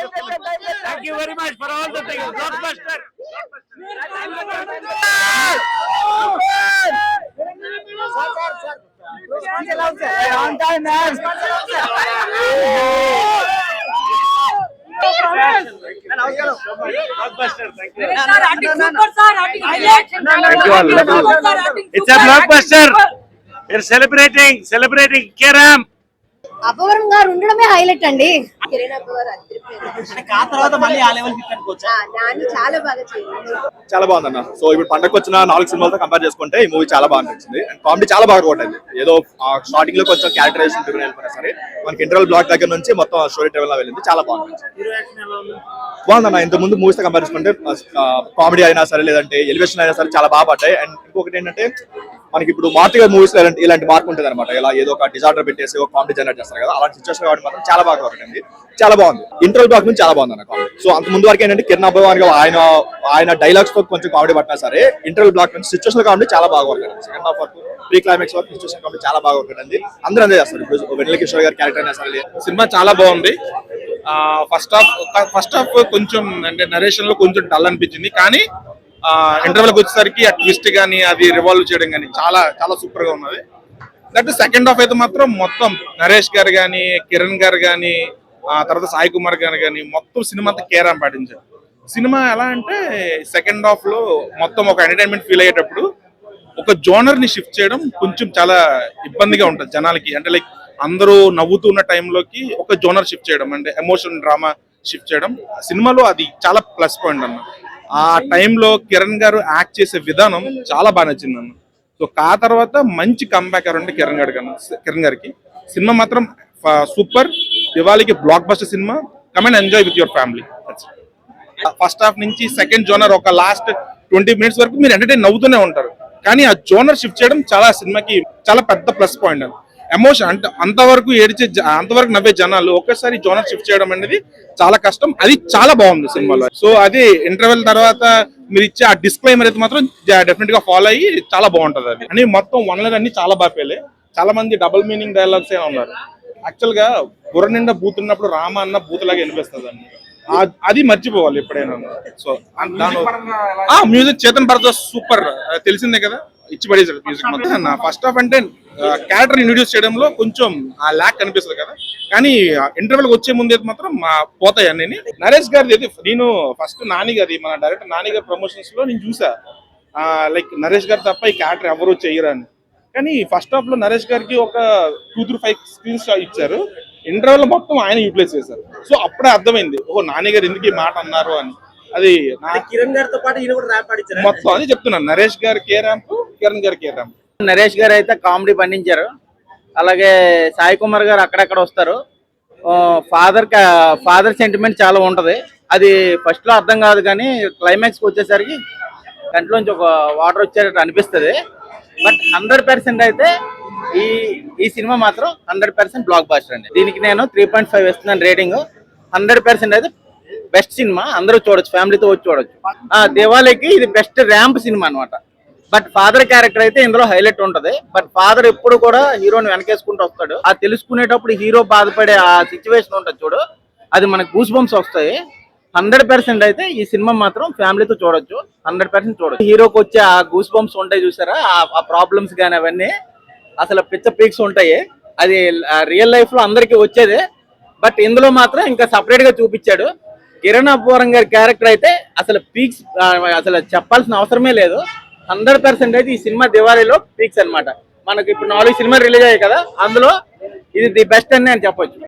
Thank you very much for all the things. Blockbuster. On time, man. Blockbuster. Thank you. It's a blockbuster. We're celebrating Kiram. Abbavaram గారు ఉండడమే highlight అండి. చాలా బాగుందన్న. So ఇప్పుడు పండగకు వచ్చిన 4 సినిమాలతో కంపేర్ చేసుకుంటే ఈ మూవీ చాలా బాగా అనిపించింది. కామెడీ చాలా బాగా కొట్టింది. ఏదో స్టార్టింగ్ లో కొంచెం క్యారెక్టరైజేషన్ వెళ్ళిపోయినా సరే మనకి ఇంటర్వల్ బ్లాక్ దగ్గర నుంచి మొత్తం స్టోరీ ట్రావెల్ లా వెళ్ళింది. చాలా బాగుంది. బాగుందన్న. ఇంత ముందు మూవీస్ తో కంపేర్ చేసుకుంటే కామెడీ అయినా సరే లేదంటే ఎలివేషన్ అయినా సరే చాలా బాగా పడ్డాయి. అండ్ ఇంకొకటి ఏంటంటే మనకి ఇప్పుడు మార్తిగా మూవీస్ లో ఇలాంటి మార్క్ ఉంటుంది అనమాట. ఇలా ఏదో ఒక డిజార్డర్ పెట్టేసి ఒక కామెడీ జనరేట్ చేస్తారు కదా, అలాంటి సిచ్యువేషన్ కాబట్టి మాత్రం చాలా బాగా వర్క్ అయింది. చాలా బాగుంది. ఇంటర్వల్ బ్లాక్ నుంచి చాలా బాగుంది అన్న కామెడీ. సో అంత ముందు వరకు ఏంటంటే కిరణ్ అబ్బోవన్ ఆయన డైలాగ్స్ తో కొంచెం కామెడీ పట్టినా సరే ఇంటర్వల్ బ్లాక్ నుంచి సిచ్యువేషన్ కామెడీ చాలా బాగా వర్క్ అయింది. సెకండ్ హాఫ్ వరకు ప్రీ క్లైమాక్స్ వరకు సిచ్యువేషన్ కామెడీ చాలా బాగా వర్క్ అయింది. అందరూ అందే చేస్తారు. ఇప్పుడు వెన్నెల కిషోర్ గారి క్యారెక్టర్ అయినా సరే సినిమా చాలా బాగుంది. ఫస్ట్ హాఫ్ కొంచెం అంటే నరేషన్ లో కొంచెం డల్ అనిపించింది, కానీ ఇంటర్వెల్కి వచ్చేసరికి ఆ ట్విస్ట్ కానీ అది రివాల్వ్ చేయడం కానీ చాలా చాలా సూపర్ గా ఉన్నది. దట్ సెకండ్ హాఫ్ అయితే మాత్రం మొత్తం నరేష్ గారు కానీ కిరణ్ గారు కానీ తర్వాత సాయి కుమార్ గారు కానీ మొత్తం సినిమా అంతా కేరాం పాటించారు. సినిమా ఎలా అంటే సెకండ్ హాఫ్ లో మొత్తం ఒక ఎంటర్టైన్మెంట్ ఫీల్ అయ్యేటప్పుడు ఒక జోనర్ ని షిఫ్ట్ చేయడం కొంచెం చాలా ఇబ్బందిగా ఉంటుంది జనాలకి. అంటే లైక్ అందరూ నవ్వుతున్న టైంలోకి ఒక జోనర్ షిఫ్ట్ చేయడం అంటే ఎమోషన్ డ్రామా షిఫ్ట్ చేయడం సినిమాలో అది చాలా ప్లస్ పాయింట్ అన్న. ఆ టైంలో కిరణ్ గారు యాక్ట్ చేసే విధానం చాలా బాగా నచ్చింది అన్న. సో తర్వాత మంచి కంబ్యాక్ అంటే కిరణ్ గారికి సినిమా మాత్రం సూపర్. దివాళీకి blockbuster cinema. Come and enjoy with your family. First half నుంచి సెకండ్ జోనర్ ఒక లాస్ట్ 20 minutes వరకు మీరు ఎంటర్టైన్ నవ్వుతూనే ఉంటారు, కానీ ఆ జోనర్ షిఫ్ట్ చేయడం చాలా సినిమాకి చాలా పెద్ద ప్లస్ పాయింట్ అన్న. ఎమోషన్ అంటే అంతవరకు అంతవరకు నవ్వే జనాలు ఒక్కసారి జోనర్ షిఫ్ట్ చేయడం అనేది చాలా కష్టం. అది చాలా బాగుంది సినిమాలో. సో అది ఇంటర్వెల్ తర్వాత మీరు ఇచ్చే ఆ డిస్క్లైమర్ అయితే మాత్రం డెఫినెట్ గా ఫాలో అయ్యి చాలా బాగుంటది. అది అని మొత్తం వన్లైనర్ అన్ని చాలా బాగా పేలే. చాలా మంది డబుల్ మీనింగ్ డైలాగ్స్ ఏ ఉన్నారు. యాక్చువల్ గా బుర్ర నిండా బూతున్నప్పుడు రామ అన్న బూతులాగా వినిపిస్తుంది అండి. అది మర్చిపోవాలి ఎప్పుడైనా. So music Chetan Bharat super, తెలిసిందే కదా, ఇచ్చి పడేసాడు మ్యూజిక్ మొత్తం. ఫస్ట్ హాఫ్ అంటే క్యారెక్టర్ ఇంట్రొడ్యూస్ చేయడంలో కొంచెం ఆ ల్యాక్ కనిపిస్తుంది కదా, కానీ ఇంటర్వెల్ వచ్చే ముందు మాత్రం పోతాయి అన్ని. నరేష్ గారిది అయితే నేను ఫస్ట్ నాని గారి మన డైరెక్టర్ నాని గారి ప్రమోషన్స్ లో నేను చూసా లైక్ నరేష్ గారు తప్ప ఈ క్యారెక్టర్ ఎవరు చేయరు అని. కానీ ఫస్ట్ హాఫ్ లో నరేష్ గారికి ఒక 2 to 5 స్క్రీన్స్ ఇచ్చారు. ఇంటర్వెల్ మొత్తం ఆయన యూటిలైజ్ చేశారు. సో అప్పుడే అర్థమైంది ఓహో నాని గారు ఎందుకు ఈ మాట అన్నారు అని. అది కిరణ్ గారితో పాటు ఈయన కూడా ర్యాంప్ ఆడించారు మొత్తం. అది చెప్తున్నాను, నరేష్ గారు కే ర్యాంప్, కిరణ్ గారు కే ర్యాంప్. నరేష్ గారు అయితే కామెడీ పండించారు. అలాగే సాయి కుమార్ గారు అక్కడక్కడ వస్తారు. ఫాదర్ సెంటిమెంట్ చాలా ఉంటది. అది ఫస్ట్ లో అర్థం కాదు, కానీ క్లైమాక్స్ వచ్చేసరికి కంట్లోంచి ఒక వాటర్ వచ్చేటట్టు అనిపిస్తుంది. బట్ 100% అయితే ఈ సినిమా మాత్రం 100% బ్లాక్ బాస్టర్ అండి. దీనికి నేను 3.5 ఇస్తున్నాను రేటింగ్. 100% అయితే బెస్ట్ సినిమా, అందరూ చూడొచ్చు, ఫ్యామిలీతో వచ్చి చూడొచ్చు. దివాళీకి ఇది బెస్ట్ ర్యాంప్ సినిమా అనమాట. బట్ ఫాదర్ క్యారెక్టర్ అయితే ఇందులో హైలైట్ ఉంటది. బట్ ఫాదర్ ఎప్పుడు కూడా హీరోని వెనకేసుకుంటూ వస్తాడు. ఆ తెలుసుకునేటప్పుడు హీరో బాధపడే ఆ సిచ్యువేషన్ ఉంటుంది చూడు, అది మనకు గూస్ బంప్స్ వస్తాయి. 100% అయితే ఈ సినిమా మాత్రం ఫ్యామిలీతో చూడొచ్చు. 100% చూడొచ్చు. హీరోకి వచ్చే ఆ గూస్ బంప్స్ ఉంటాయి చూసారా, ఆ ప్రాబ్లమ్స్ కానీ అవన్నీ అసలు పిచ్చ పీక్స్ ఉంటాయి. అది రియల్ లైఫ్ లో అందరికీ వచ్చేదే. బట్ ఇందులో మాత్రం ఇంకా సపరేట్ గా చూపించాడు. కిరణ్ అబ్బోవరం గారి క్యారెక్టర్ అయితే అసలు పీక్స్ అసలు చెప్పాల్సిన అవసరమే లేదు. 100% అయితే ఈ సినిమా దివాళీలో పీక్స్ అనమాట. మనకి ఇప్పుడు 4 సినిమాలు రిలీజ్ అయ్యాయి కదా, అందులో ఇది ది బెస్ట్ అని నేను చెప్పొచ్చు.